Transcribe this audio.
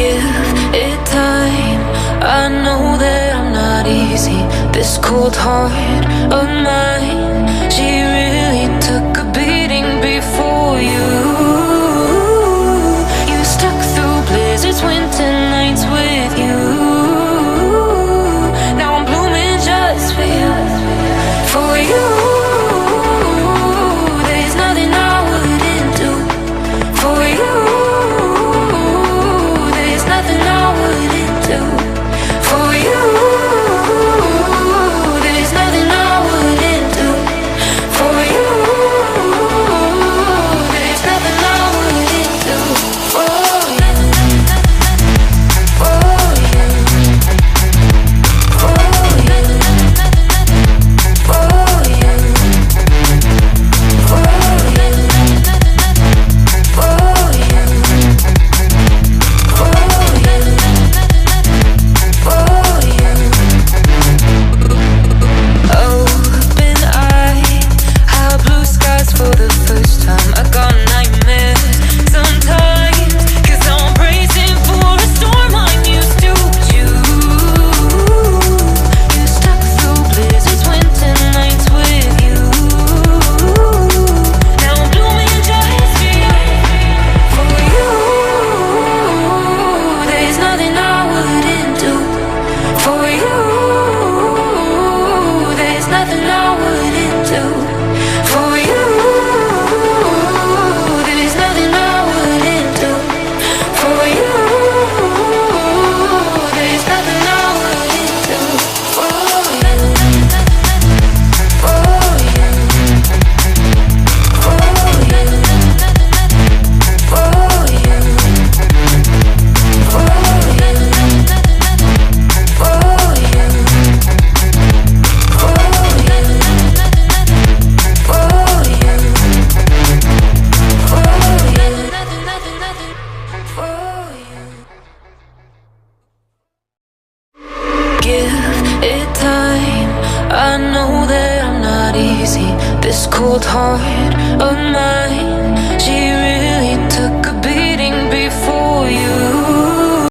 Give it time. I know that I'm not easy. This cold heart of mine, she really took a beating before you. You stuck through blizzards, winter nights with you. Now I'm blooming just for you. For you, there's nothing I wouldn't do. For you, nothing I wouldn't do. For you, there's nothing I wouldn't do. For you, there's nothing I wouldn't do. For you, for you, for you, for you, for for the first time, I got nightmares sometimes, 'cause I'm bracing for a storm I'm used to. You stuck through blizzards, winter nights with you. Now I'm blooming just for you. For you, there's nothing I wouldn't do. For you, there's nothing I wouldn't do. For you, there's nothing I wouldn't do. For you, there's nothing I wouldn't do. For you, for you, for you, for you, for you, for you, give it time. I know that I'm not easy. This cold heart of